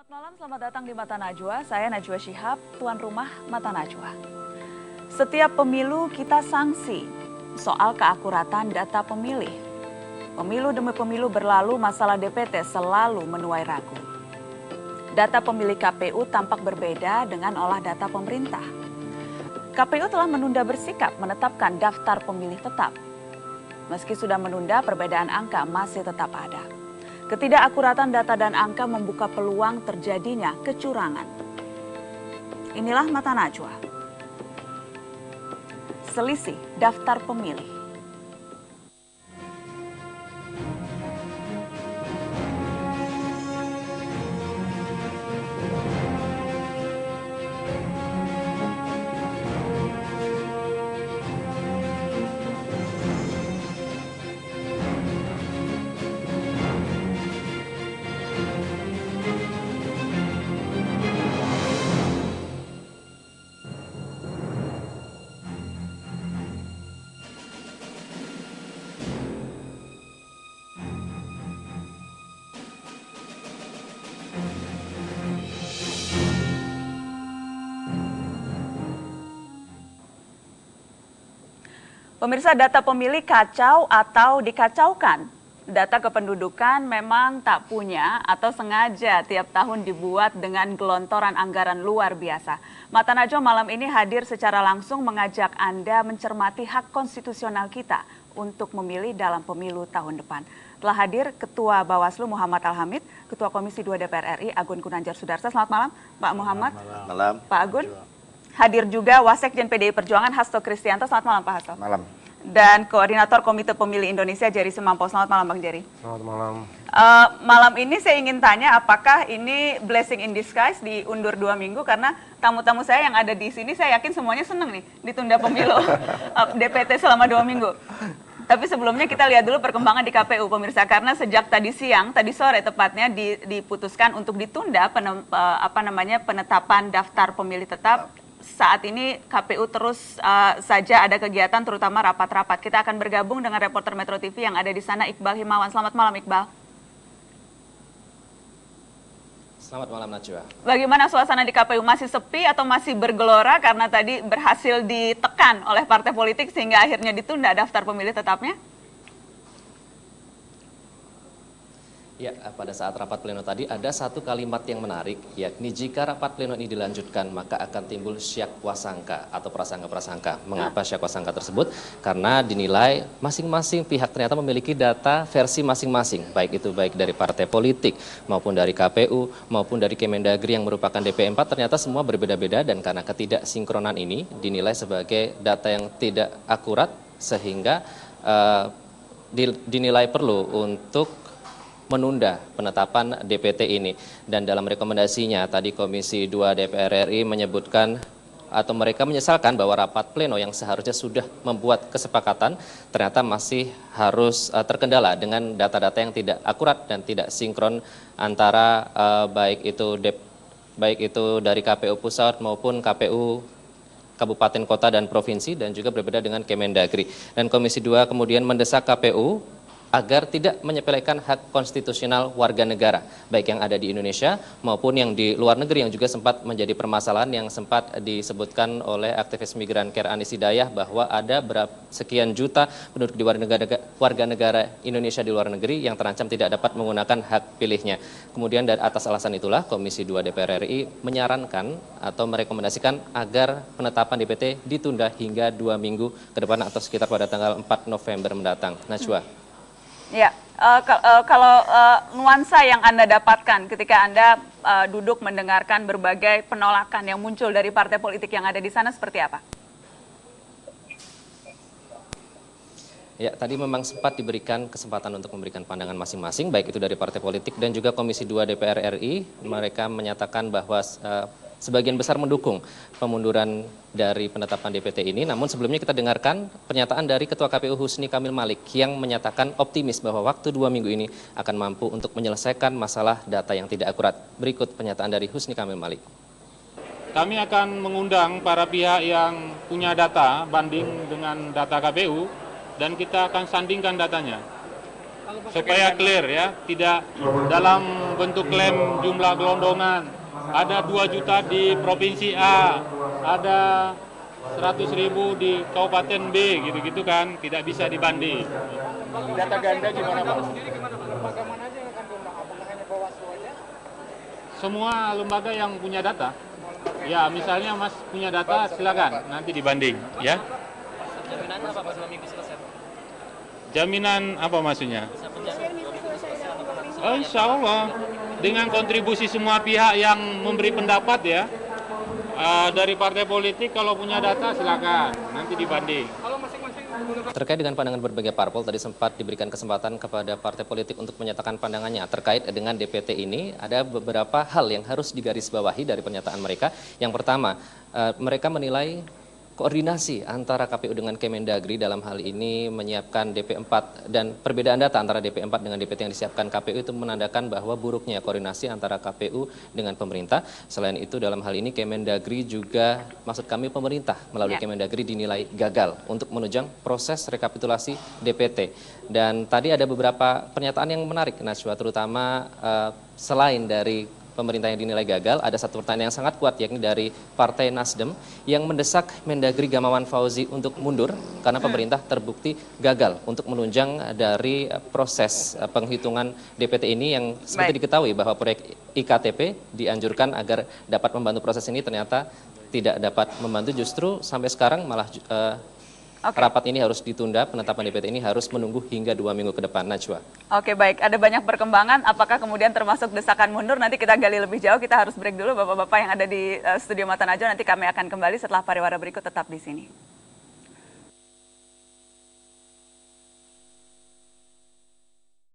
Selamat malam, selamat datang di Mata Najwa. Saya Najwa Shihab, tuan rumah Mata Najwa. Setiap pemilu kita sanksi soal keakuratan data pemilih. Pemilu demi pemilu berlalu, masalah DPT selalu menuai ragu. Data pemilih KPU tampak berbeda dengan olah data pemerintah. KPU telah menunda bersikap menetapkan daftar pemilih tetap. Meski sudah menunda, perbedaan angka masih tetap ada. Ketidakakuratan data dan angka membuka peluang terjadinya kecurangan. Inilah Mata Najwa. Selisih daftar pemilih. Pemirsa, data pemilih kacau atau dikacaukan. Data kependudukan memang tak punya atau sengaja tiap tahun dibuat dengan gelontoran anggaran luar biasa. Mata Najwa malam ini hadir secara langsung mengajak Anda mencermati hak konstitusional kita untuk memilih dalam pemilu tahun depan. Telah hadir Ketua Bawaslu Muhammad Al-Hamid, Ketua Komisi 2 DPR RI Agun Gunanjar Sudarsa. Selamat malam Pak Muhammad. Malam. Pak Agun. Hadir juga Wasekjen PDI Perjuangan Hasto Kristianto. Selamat malam Pak Hasto. Malam. Dan Koordinator Komite Pemilih Indonesia Jerry Sumampo. Selamat malam Bang Jerry. Selamat malam. Malam ini saya ingin tanya apakah ini blessing in disguise diundur 2 minggu, karena tamu-tamu saya yang ada di sini saya yakin semuanya senang nih ditunda pemilu DPT selama 2 minggu. Tapi sebelumnya kita lihat dulu perkembangan di KPU pemirsa, karena sejak tadi sore tepatnya diputuskan untuk ditunda penetapan daftar pemilih tetap. Saat ini KPU terus saja ada kegiatan, terutama rapat-rapat. Kita akan bergabung dengan reporter Metro TV yang ada di sana, Iqbal Himawan. Selamat malam Iqbal. Selamat malam Najwa. Bagaimana suasana di KPU? Masih sepi atau masih bergelora karena tadi berhasil ditekan oleh partai politik sehingga akhirnya ditunda daftar pemilih tetapnya? Ya, pada saat rapat pleno tadi ada satu kalimat yang menarik, yakni jika rapat pleno ini dilanjutkan maka akan timbul syak wasangka atau prasangka-prasangka. Mengapa syak wasangka tersebut? Karena dinilai masing-masing pihak ternyata memiliki data versi masing-masing, baik dari partai politik maupun dari KPU maupun dari Kemendagri yang merupakan DP4, ternyata semua berbeda-beda, dan karena ketidaksinkronan ini dinilai sebagai data yang tidak akurat sehingga dinilai perlu untuk menunda penetapan DPT ini. Dan dalam rekomendasinya tadi Komisi 2 DPR RI menyebutkan atau mereka menyesalkan bahwa rapat pleno yang seharusnya sudah membuat kesepakatan ternyata masih harus terkendala dengan data-data yang tidak akurat dan tidak sinkron antara baik itu dari KPU pusat maupun KPU kabupaten, kota, dan provinsi, dan juga berbeda dengan Kemendagri. Dan Komisi 2 kemudian mendesak KPU agar tidak menyepelekan hak konstitusional warga negara, baik yang ada di Indonesia maupun yang di luar negeri, yang juga sempat menjadi permasalahan yang sempat disebutkan oleh aktivis migran Care Anis Hidayah bahwa ada sekian juta penduduk di warga negara Indonesia di luar negeri yang terancam tidak dapat menggunakan hak pilihnya. Kemudian dari atas alasan itulah Komisi 2 DPR RI menyarankan atau merekomendasikan agar penetapan DPT ditunda hingga 2 minggu ke depan atau sekitar pada tanggal 4 November mendatang. Najwa. Ya, kalau nuansa yang Anda dapatkan ketika Anda duduk mendengarkan berbagai penolakan yang muncul dari partai politik yang ada di sana seperti apa? Ya, tadi memang sempat diberikan kesempatan untuk memberikan pandangan masing-masing, baik itu dari partai politik dan juga Komisi 2 DPR RI. Mereka menyatakan bahwa sebagian besar mendukung pemunduran dari penetapan DPT ini. Namun sebelumnya kita dengarkan pernyataan dari Ketua KPU Husni Kamil Malik yang menyatakan optimis bahwa waktu 2 minggu ini akan mampu untuk menyelesaikan masalah data yang tidak akurat. Berikut pernyataan dari Husni Kamil Malik. Kami akan mengundang para pihak yang punya data banding dengan data KPU dan kita akan sandingkan datanya. supaya clear ya, tidak dalam bentuk klaim jumlah gelondongan. Ada 2 juta di provinsi A, ada 100.000 di kabupaten B, gitu-gitu kan, tidak bisa dibanding. Data ganda gimana Pak? Semua lembaga yang punya data, ya misalnya Mas punya data, silakan nanti dibanding ya. Jaminan apa Pak 2 minggu selesai? Jaminan apa maksudnya? Oh, insya Allah dengan kontribusi semua pihak yang memberi pendapat ya, dari partai politik kalau punya data silakan nanti dibanding. Terkait dengan pandangan berbagai parpol, tadi sempat diberikan kesempatan kepada partai politik untuk menyatakan pandangannya terkait dengan DPT ini. Ada beberapa hal yang harus digarisbawahi dari pernyataan mereka. Yang pertama, mereka menilai koordinasi antara KPU dengan Kemendagri dalam hal ini menyiapkan DP4 dan perbedaan data antara DP4 dengan DPT yang disiapkan KPU itu menandakan bahwa buruknya koordinasi antara KPU dengan pemerintah. Selain itu dalam hal ini Kemendagri juga, maksud kami pemerintah melalui Kemendagri dinilai gagal untuk menunjang proses rekapitulasi DPT. Dan tadi ada beberapa pernyataan yang menarik Najwa, terutama selain dari pemerintah yang dinilai gagal, ada satu pertanyaan yang sangat kuat yakni dari Partai Nasdem yang mendesak Mendagri Gamawan Fauzi untuk mundur karena pemerintah terbukti gagal untuk menunjang dari proses penghitungan DPT ini yang seperti diketahui bahwa proyek IKTP dianjurkan agar dapat membantu proses ini, ternyata tidak dapat membantu, justru sampai sekarang malah rapat ini harus ditunda, penetapan DPT ini harus menunggu hingga 2 minggu ke depan. Najwa. Oke, baik, ada banyak perkembangan, apakah kemudian termasuk desakan mundur, nanti kita gali lebih jauh. Kita harus break dulu Bapak-Bapak yang ada di studio Mata Najwa, nanti kami akan kembali setelah pariwara berikut, tetap di sini.